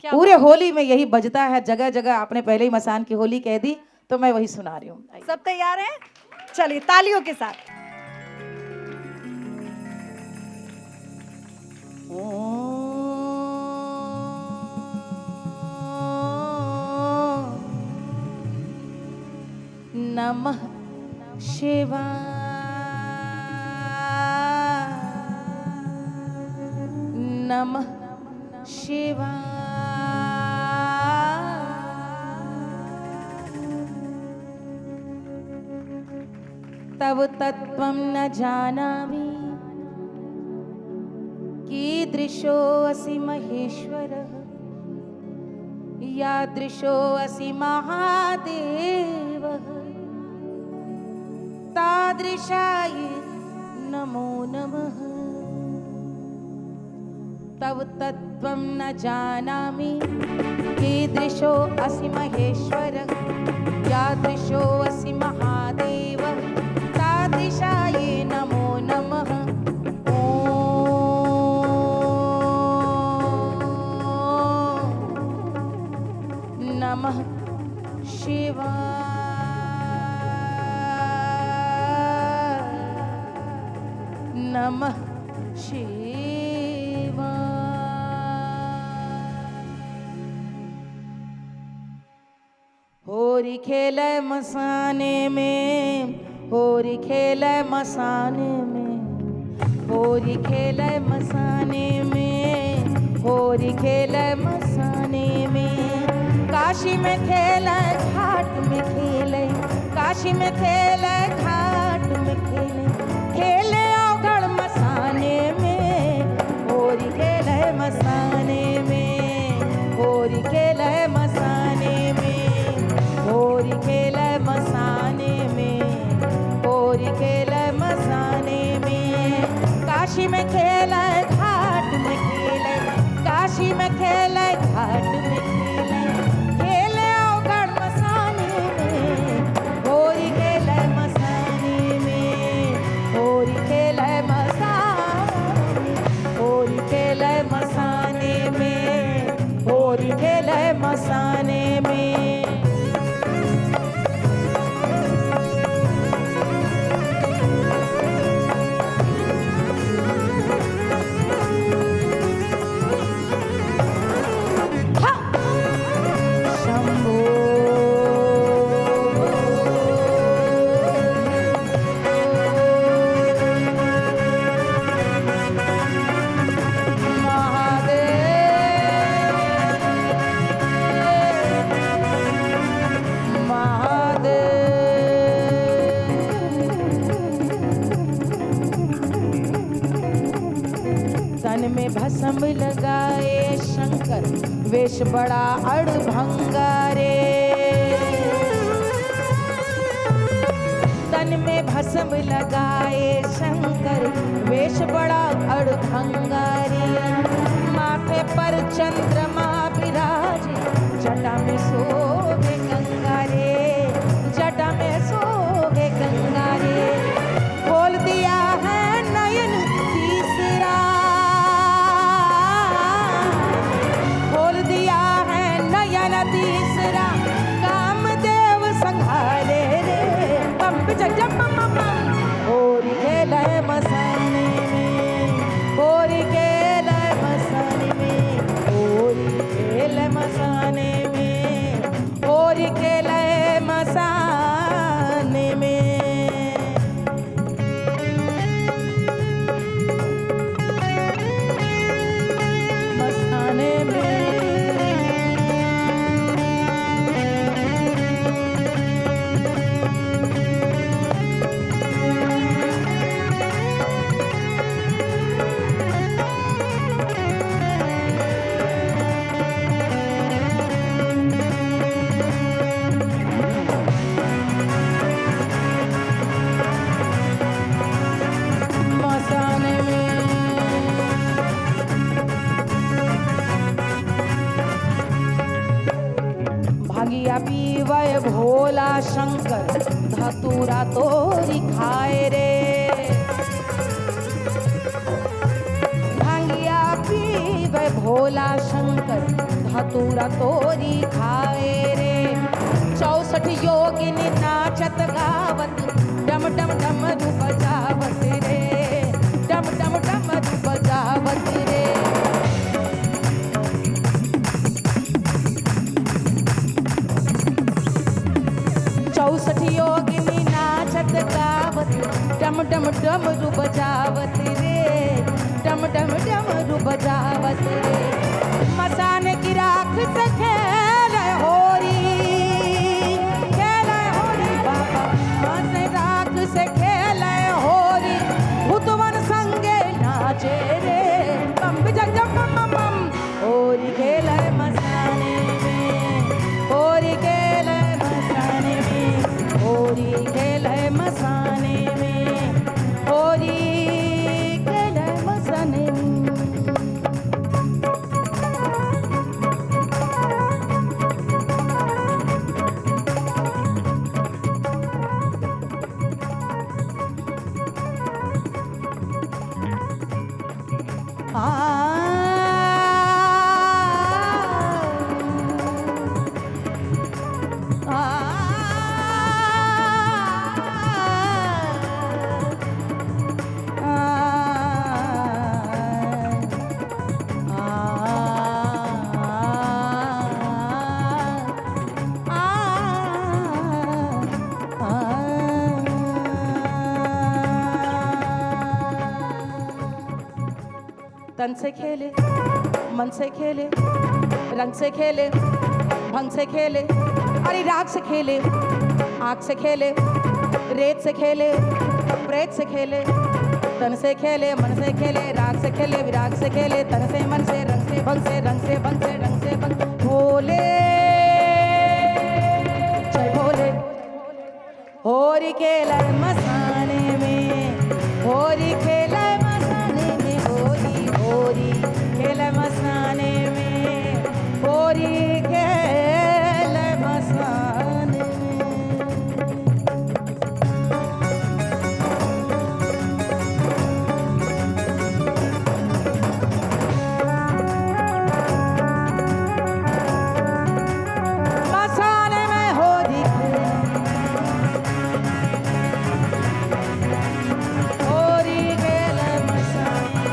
पूरे होली में यही बजता है जगह जगह। आपने पहले ही मसान की होली कह दी तो मैं वही सुना रही हूँ। सब तैयार हैं? चलिए तालियों के साथ। नमः शिवाय, नमः शिवाय। तव तत्त्वं न जानामि, कीदृशोऽसि महेश्वरः, यादृशोऽसि महादेवः, तादृशाय नमो नमः। तव तत्त्वं न जानामि, कीदृशोऽसि महेश्वरः, यादृशोऽसि महादेवः, तादृशाय नमो नमः। नमः शिवाय, नमः शिवाय। होरी खेले मसाने में, होरी खेले मसाने में, होरी खेले मसाने में, होरी खेले मसाने में। काशी में खेले, घाट में खेले, काशी में खेले, घाट में खेले, खेले अवगढ़ मसाने में। होरी खेले मसाने में, होरी खेले मसाने में, होरी खेले मसाने में, होरी खेले मसाने में। काशी में खेले, घाट में खेले, काशी में खेले, घाट में खेले, खेले अवगढ़ मसाने में। होरी खेले मसाने में, होरी खेले मसाने, होरी खेले मसाने में, होरी खेले मसाने में। तन में भस्म लगाए शंकर, वेश बड़ा अड़भंगा रे। तन में भस्म लगाए शंकर, वेश बड़ा अड़भंगा रे। माथे पर चंद्रमा विराजे, जटा में शोभे गंगा रे, जटा में शोभे गंगा रे। खोल दिया है नयन तीसरा, खोल दिया है नयन तीसरा, कामदेव संघारे रे। बम जम बम बम बम, होरी खेले मसाने में, होरी खेले मसाने में, होरी खेले मसाने में, होरी खेले मसाने में। मसाने में मसाने में भागिया पीवय भोला शंकर, धतूरा तोरी खाए रे। भांगिया पीवय भोला शंकर, धतूरा तोरी खाए रे। 64 योगिनी नाचत गावत, डम डम डमरू बजावत रे, डम डम डमरू बजावत रे। 64 योगिनी नाचत गावत, डम डम डमरू बजावत रे, डम डम डमरू बजावत रे। मसान की राख से खेल होरी, खेल होरी बाबा, मसान राख से खेल होरी, भूतवन संगे नाचे रे। बम जम बम बम बम, होरी खेल मसाने में, होरी खेल मसाने में, होरी खेल मसाने में, होरी खेल मसाने में। तन से खेले, मन से खेले, रंग से खेले, भंग से खेले, अरे राग से खेले, आग से खेले, रेत से खेले, प्रेत से खेले, तन से खेले, मन से खेले, राग से खेले, विराग से खेले, तन से मन से, रंग से भंग से, रंग से भंग से, रंग से भंग। भोले जय भोले, होरी खेला मसाने में, होरी खेला मसाने में, होरी होरी खेला मसाने में, होरी खेला मसाने में। मसाने में होरी होरी खेला मसाने।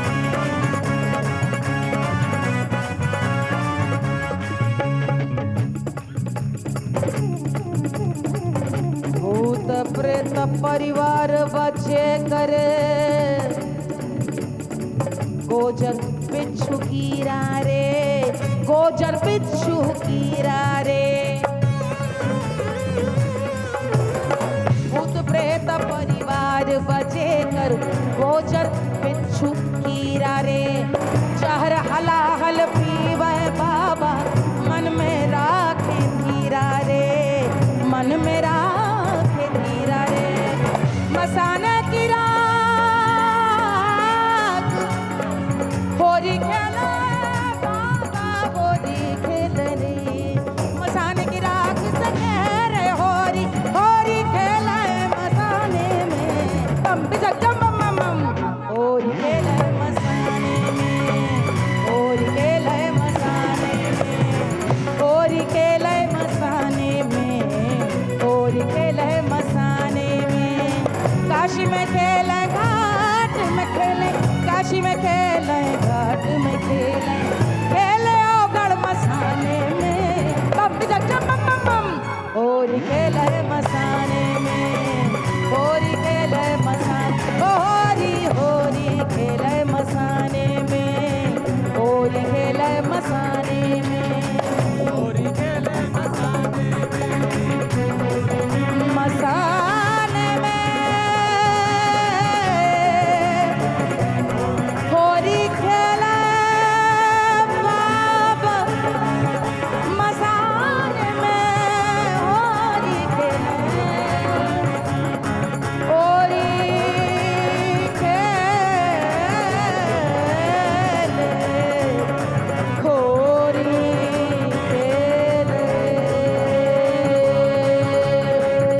भूत प्रेत परिवार बचे करे, गोजर बिच्छू कीरा रे, गोजर बिच्छू कीरा रे। भूत प्रेत परिवार बचे कर, गोजर बिच्छू कीरा रे। जहर हलाहल पीवे बाबा, मन में राखे धीरा रे, मन में राखे धीरा रे। मसाने की राख होरी खेला खेले मसाने में, काशी में खेले घाट में खेले, काशी में खेले घाट में खेले, खेले ओगढ़ मसाने में, बम जग जम बम बम बम, होरी खेले मसाने में, होरी खेले मसाने, होरी होरी खेले मसाने में, होरी खेले मसाने में, होरी खेले मसाने में, मसाने में, होरी खेले बाबा, मसाने में, होरी खेले, होरी खेले, होरी खेले,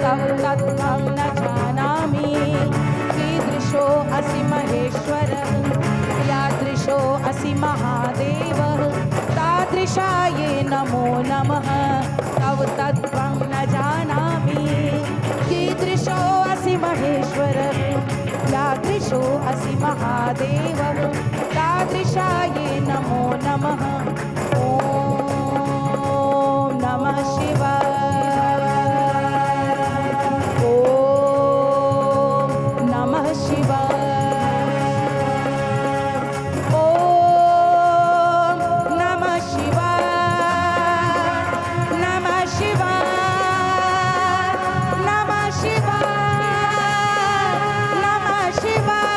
तव तत्त्वं न जानामि, कीदृशो असि महेश्वरः, यादृशो असि महादेवः, तादृशाये नमो नमः, तव तत्त्वं न जानामि, कीदृशो असि महेश्वरः, यादृशो असि महादेवः, तादृशाये नमो नमः, ॐ नमः शिवाय, ॐ नमः शिवाय, ॐ नमः शिवाय, नमः शिवाय, नमः शिवाय, नमः शिवाय,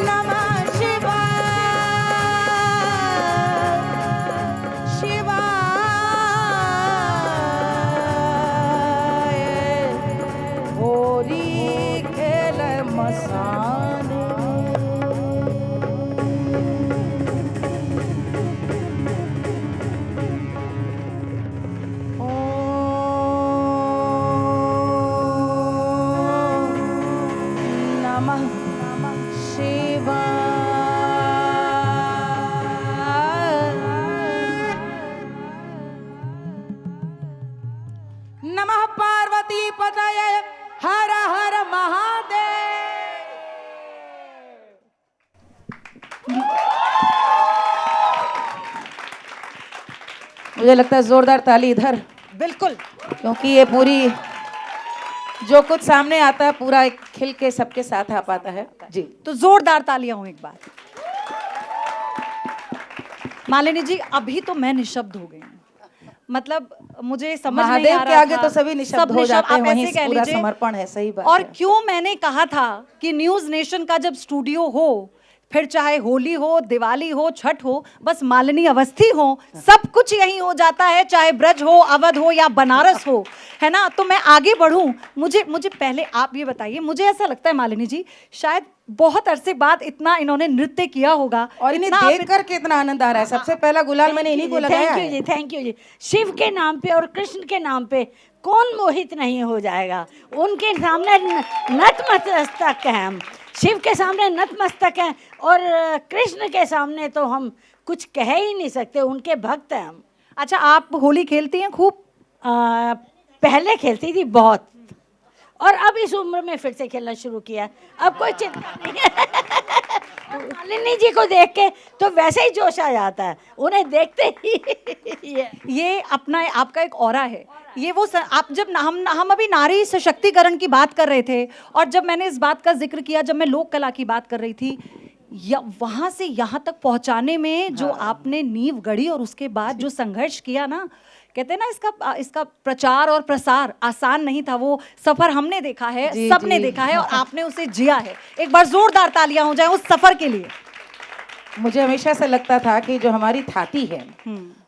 नमः शिवाय, शिवाय, होरी खेले मसाने में, ॐ नमः शिवाय, नमः पार्वती पतये, हर हर महादेव। मुझे लगता है जोरदार ताली इधर, बिल्कुल। क्योंकि ये पूरी जो कुछ सामने आता है पूरा एक खिल के सबके साथ आ पाता है। जी, तो जोरदार तालियां हो एक बार। मालिनी जी, अभी तो मैं निशब्द हो गई हूँ। मतलब मुझे समझ नहीं महादेव आ के रहा आगे था। तो सभी निशब्द सब हो जाते हैं, आप वहीं ऐसे कह पूरा लीजिए। समर्पण है। सही बात और है। क्यों मैंने कहा था कि न्यूज नेशन का जब स्टूडियो हो, फिर चाहे होली हो, दिवाली हो, छठ हो, बस मालिनी अवस्थी हो, सब कुछ यहीं हो जाता है, चाहे ब्रज हो, अवध हो या बनारस हो, है ना। तो मैं आगे बढ़ूं, मुझे पहले आप ये बताइए, मुझे ऐसा लगता है मालिनी जी, शायद बहुत अरसे बाद इतना इन्होंने नृत्य किया होगा और इन्हें इतना आप देख कर कितना आनंद आ रहा है। सबसे पहला गुलाल मैंने इन्हीं को लगाया थैंक यू है। जी, थैंक यू जी। शिव के नाम पे और कृष्ण के नाम पे कौन मोहित नहीं हो जाएगा। उनके सामने नतमस्तक हैं हम, शिव के सामने नतमस्तक हैं, और कृष्ण के सामने तो हम कुछ कह ही नहीं सकते, उनके भक्त हैं हम। अच्छा, आप होली खेलती हैं खूब? पहले खेलती थी बहुत, और अब इस उम्र में फिर से खेलना शुरू किया। अब कोई चिंता नहीं है। मालिनी जी को देख के तो वैसे ही जोश आ जाता है, उन्हें देखते ही ये अपना आपका एक ऑरा है। ये वो आप जब हम अभी नारी सशक्तिकरण की बात कर रहे थे, और जब मैंने इस बात का जिक्र किया, जब मैं लोक कला की बात कर रही थी, वहां से यहाँ तक पहुंचाने में जो आपने नींव गढ़ी और उसके बाद जो संघर्ष किया ना, कहते हैं ना, इसका प्रचार और प्रसार आसान नहीं था। वो सफर हमने देखा है, सबने देखा है, और आपने उसे जिया है। एक बार जोरदार तालियां हो जाए उस सफर के लिए। मुझे हमेशा से लगता था कि जो हमारी थाती है,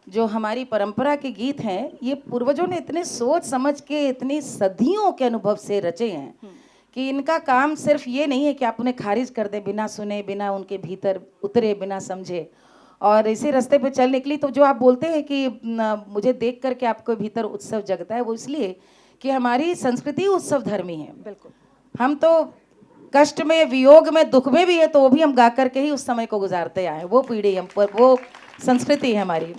जो हमारी परंपरा के गीत हैं, ये पूर्वजों ने इतने सोच समझ के, इतनी सदियों के अनुभव से रचे हैं कि इनका काम सिर्फ ये नहीं है कि आप उन्हें खारिज कर दे बिना सुने, बिना उनके भीतर उतरे, बिना समझे, और इसी रास्ते पे चल निकली। तो जो आप बोलते हैं कि मुझे देख करके आपको भीतर उत्सव जगता है, वो इसलिए कि हमारी संस्कृति उत्सव धर्मी है। बिल्कुल। हम तो कष्ट में, वियोग में, दुख में भी है तो वो भी हम गा करके ही उस समय को गुजारते आए। वो पीढ़ी हम पर, वो संस्कृति है हमारी।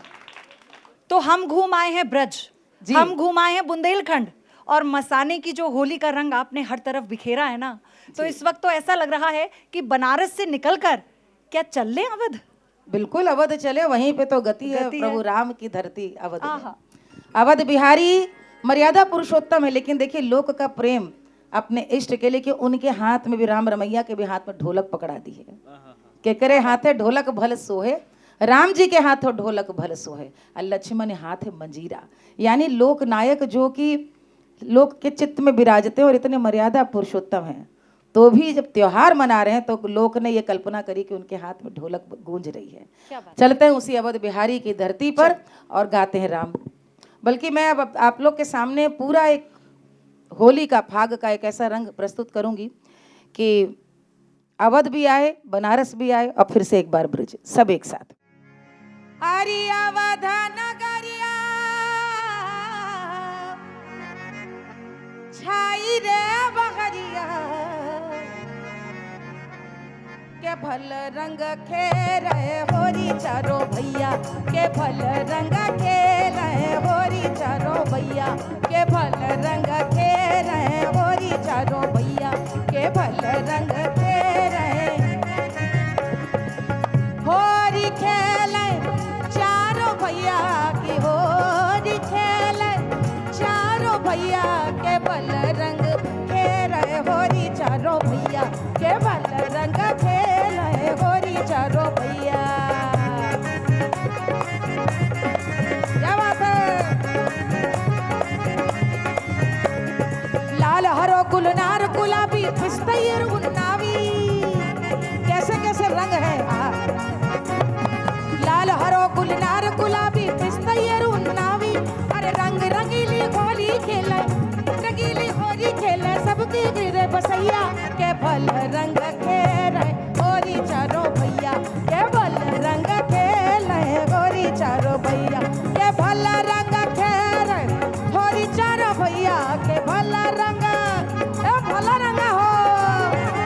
तो हम घूम आए हैं ब्रज, हम घूम आए हैं बुंदेलखंड, और मसाने की जो होली का रंग आपने हर तरफ बिखेरा है ना, तो इस वक्त तो ऐसा लग रहा है कि बनारस से निकलकर क्या चल लें अवध? बिल्कुल अवध चले, वहीं पे तो गति है गति प्रभु है। राम की धरती अवध में। आहा। अवध बिहारी मर्यादा पुरुषोत्तम है, लेकिन देखिए लोक का प्रेम अपने इष्ट के लिए कि उनके हाथ में भी, राम रमैया के भी हाथ में ढोलक पकड़ा दी है के करे हाथे ढोलक भल सोहे, राम जी के हाथों ढोलक भल सोहे और लक्ष्मण हाथ मंजीरा। यानी लोक नायक जो कि लोक के चित्त में विराजते हैं और इतने मर्यादा पुरुषोत्तम हैं, तो भी जब त्योहार मना रहे हैं तो लोक ने ये कल्पना करी कि उनके हाथ में ढोलक गूंज रही है। क्या बात। चलते हैं उसी अवध बिहारी की धरती पर और गाते हैं राम। बल्कि मैं अब आप लोग के सामने पूरा एक होली का, फाग का एक ऐसा रंग प्रस्तुत करूंगी कि अवध भी आए, बनारस भी आए और फिर से एक बार ब्रज, सब एक साथ। हरि अवध नगरिया छाई रे बहरिया के भल रंग खेल होरी चारो भैया, के भल रंग खेल होरी चारो भैया, के भल रंग खेल होरी चारो भैया, के भल रंग खेल होरी खेल चारो भैया की, होरी खेल चारो भैया के भल रंग खेल होरी चारो भैया, के भल रंग खेल होरी चारो भैया। क्या बात है। लाल हरो गुलनार गुलाबी पिस्तैर गुन्नावी, कैसे कैसे रंग है। लाल हरो गुलनार गुलाबी पिस्तैर गुन्नावी, अरे रंग रंगीली होली खेले, रंगीली होली खेले सबके गिरे बसैया, के भल रंग खेले होरी चारो भैया, के भल रंग खेले होरी चारो भैया, के भल रंग खेले होरी चारो भैया, के भल रंग भल रंग हो,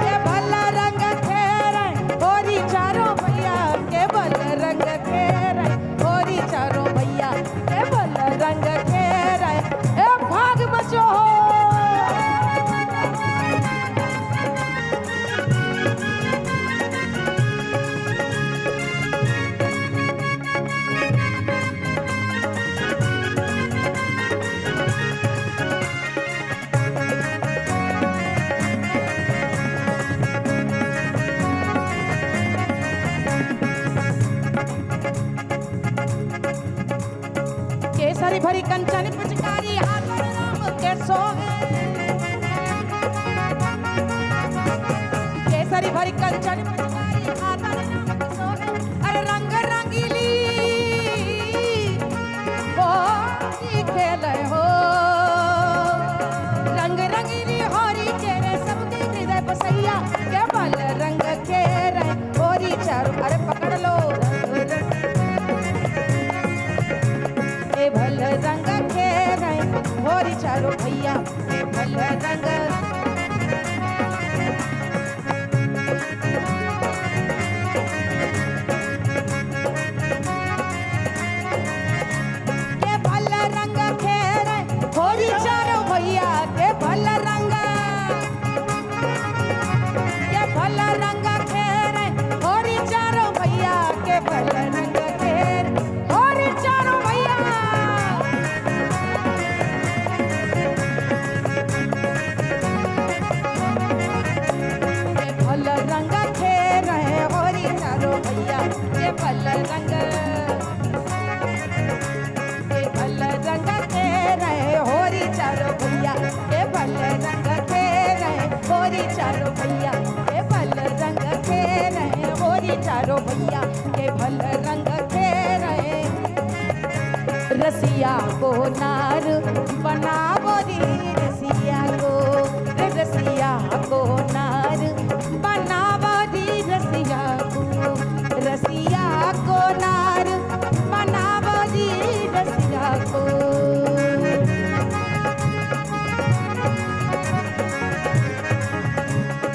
के भल रंग खेले होरी चारो भैया, के भल रंग खेले होरी चारो भैया, के भल रंग खेले ए भाग बचो हो। केसरी भरी कंचन पिचकारी हाथ में राम के सोहे, केसरी भरी कंचन पिचकारी हाथ में राम के सोहे, अरे रंग रंगीली होरी खेले हो, रंग रंगीली होरी खेले सबके हृदय बसैया, के भल रंग खेले होरी चारो, अरे पकड़ लो के भल रंग खेले होरी चारो भैया, के भल रंग के भल रंग खेले होरी चारो भैया, के भल रंग, के भल रंग खेले होरी चारो भैया, के भल रंग खेले होरी चारो भैया। के भल रंग खेले होरी चारो भैया, के भल रंग, के भल रंग खेले होरी चारो भैया, के भल रंग खेले होरी चारो भैया, के भल रंग खेले होरी चारो भैया, के भल रंग खेले रसिया को नार बनावो री, रसिया को, रसिया को नार बनावो री, रसिया को, रसिया को नार बनावो री, रसिया को।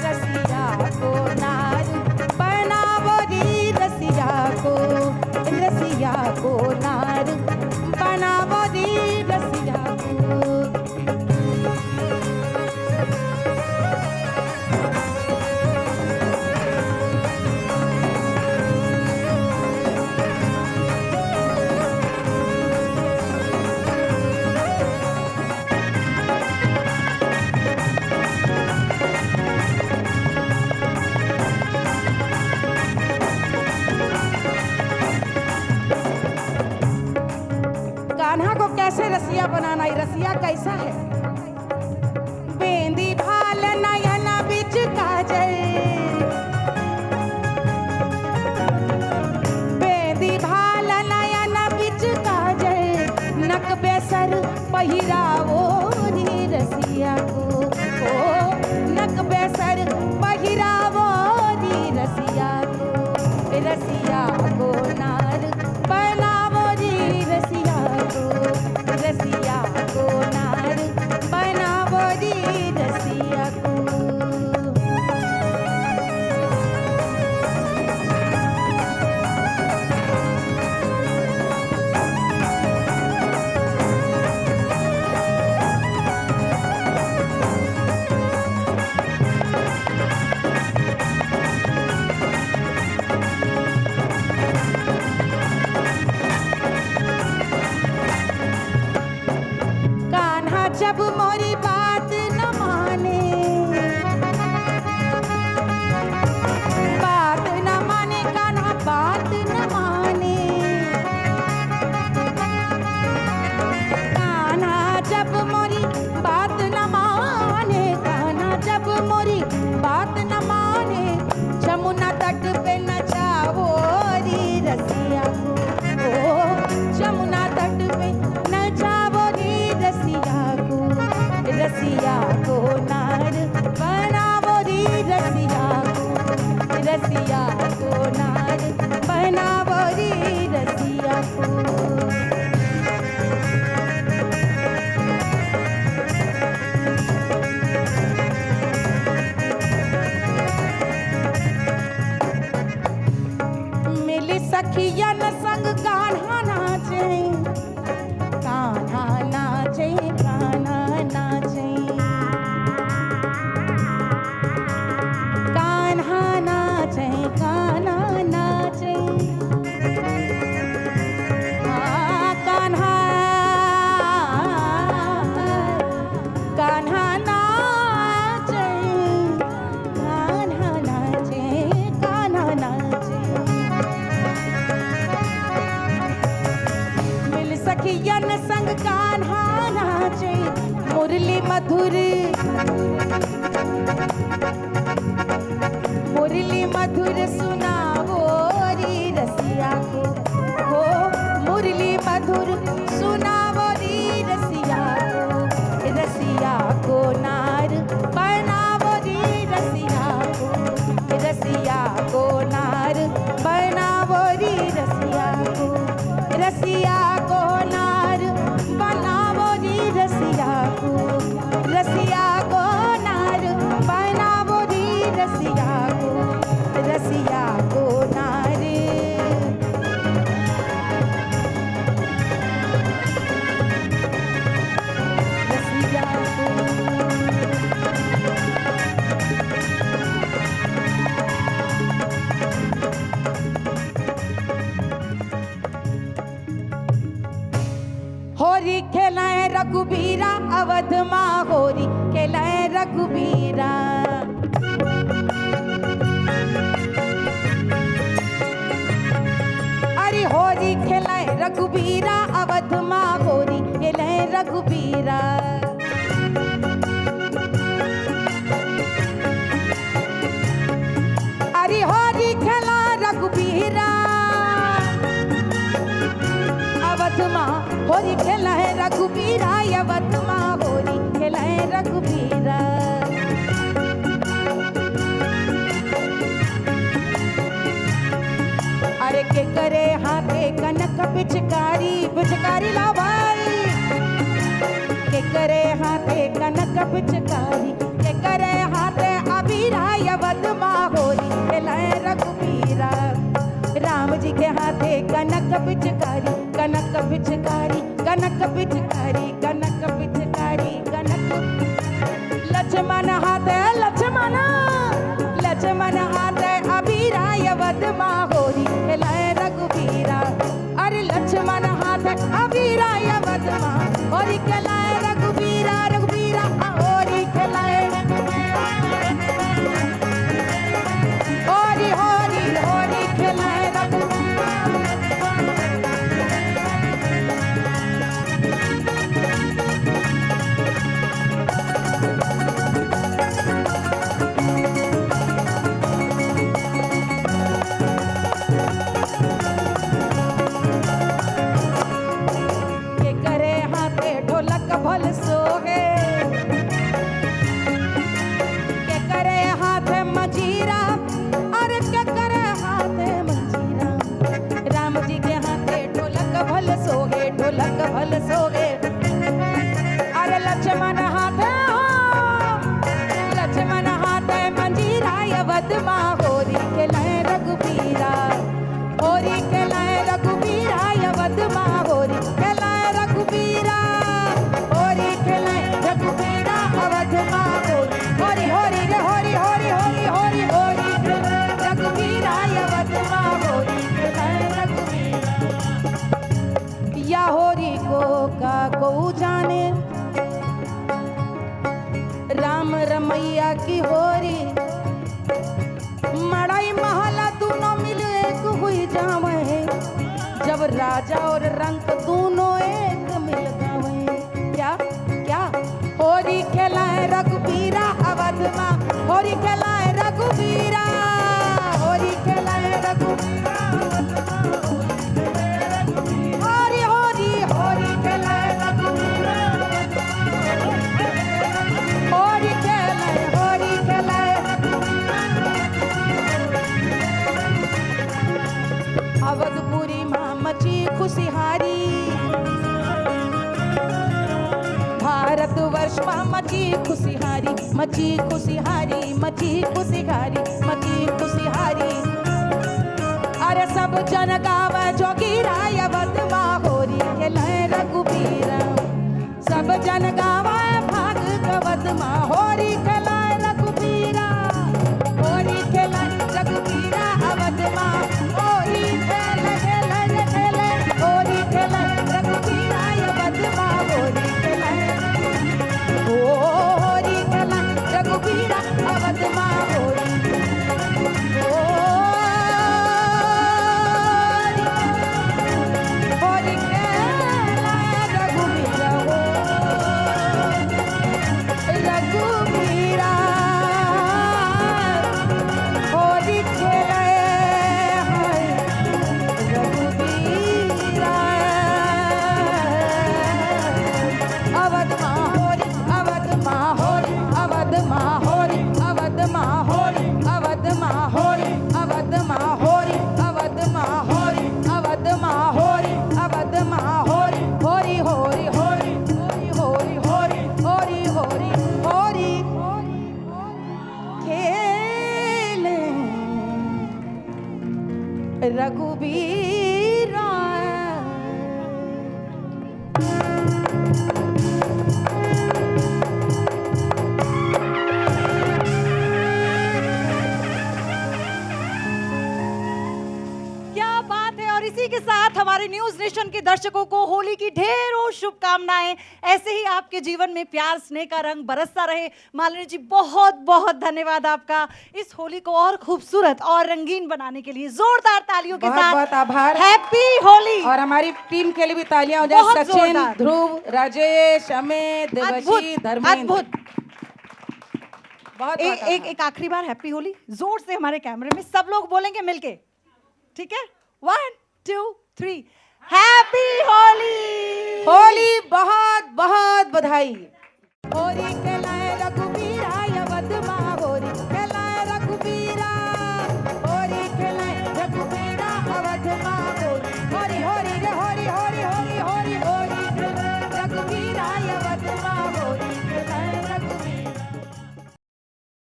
रसिया को नार बनावो री, रसिया को, रसिया को नार बनावो री, रसिया को। रसिया को नार बनावो री रसिया को नार बनावो री रसिया को। मिली सखियन संग कान्हा नाचे, कान्हा नाचे, कान्हा नाचे, कान्हा नाचे, कान्हा नाचे, कान्हा कान्हा नाचे, कान्हा नाचे, कान्हा नाचे। मिल सखियन संग कान्हा नाचे, मुरली मधुर, मुरली मधुर सुनावो री रसिया को, हो मुरली मधुर सुनावो री रसिया को नार बनावो री रसिया को नार बनावो री रसिया को, रसिया को नार बनावो री रसिया को, रसिया को नार बनावो री रसिया को, रसिया को नार। रसिया को होरी खेलाए रघुबीरा अवध माँ, होरी खेलाए रघुबीरा। अरे होरी खेलाए रघुबीरा अवध माँ, होरी खेलाए रघुबीरा। अरे होरी खेला रघुबीरा अवध माँ, होरी खेला है रघुबीरा अवध माँ, होरी खेला है रघुबीरा। अरे के करे हाथे कनक पिचकारी, पिचकारी ला भाई, के करे हाथे कनक पिचकारी, के करे हाथे अबीरा अवध माँ, होरी खेला है रघुबीरा। राम जी के हाथे कनक पिचकारी, कनक पिचकारी, कनक पिचकारी, कनक पिचकारी, कनक। लक्ष्मण हाथे लक्ष्मण, लक्ष्मण हाथे अबीरा अवध माँ, होरी खेलाए रघुबीरा। अरे लक्ष्मण हाथे अबीरा अवध माँ, होरी खेलाए रघुबीरा, रघुबीरा होरी खेलाए, होरी होरी होरी खेलाए रघुबीरा। के करे हाथे ढोलक भल सोहे, के करे हाथे मजीरा, अरे के करे हाथे मजीरा। राम जी के हाथे ढोलक भल सोहे, ढोलक भल सोहे। अरे लक्ष्मण हाथे हो, लक्ष्मण हाथे मंजीरा अवध माँ, होरी खेलाए रघुबीरा, होरी खेलाए रघुबीरा अवध माँ, होरी खेलाए रघुबीरा, होरी खेलाए रघुबीरा अवध माँ, होरी होरी होरी रे होरी होरी होरी होरी होरी खेलाए रघुबीरा अवध माँ, होरी खेलाए रघुबीरा। या होरी को का को जाने, राम रमैया की होरी, मड़ाई महला दोनों मिल एक हुई जावे, जब राजा और रंक दोनों एक मिल जावे। क्या क्या होरी खेलाए रघुबीरा अवध माँ, होरी खेलाए रघुबीरा, होरी खेलाए रघुबीरा, होरी होरी होरी खेलाए रघुबीरा। मची खुशिहारी, मची खुशिहारी, मची खुशिहारी। अरे सब जन गावे जोगीरा अवध माहोरी खेले रघुबीरा, सब जन गावे भाग गवत माहोरी खेले रघुबीरा, होरी खेले रघुबीरा अवध माहोरी खेले खेले खेले, होरी खेले रघुबीरा अवध माहोरी खेले, होरी खेले रघुबीरा अवध माहोरी, होरी खेले रघुबीरा हो, रघुबीरा होरी खेले हाय रघुबीरा, अवध माहोरी, अवध माहोरी, अवध माहोरी, अवध माहोरी, अवध माहोरी, अवध माहोरी, अवध माहोरी, अवध माहोरी, अवध माहोरी, होरी होरी होरी होरी होरी होरी होरी होरी खेले रघुबीरा। क्या बात है। और इसी के साथ हमारे न्यूज नेशन के दर्शकों को होली की ढेरों शुभकामनाएं। ऐसे ही आपके जीवन में प्यार स्नेह का रंग बरसता रहे। मालिनी जी बहुत बहुत धन्यवाद आपका इस होली को और खूबसूरत और रंगीन बनाने के लिए। जोरदार तालियों के बहुत साथ बहुत आभार। हैप्पी होली। और हमारी टीम के लिए भी तालियां हो जाए। बहुत सचिन, जोरदार। ध्रुव, राजेश, अमित, अद्भुत देवशी, धर्मेंद्र। अद्भुत। बहुत एक आखिरी बार हैप्पी होली जोर से हमारे कैमरे में सब लोग बोलेंगे मिलके, ठीक है? 1 2 3 हैप्पी होली। होली बहुत बहुत बधाई। होरी खेले रघुबीरा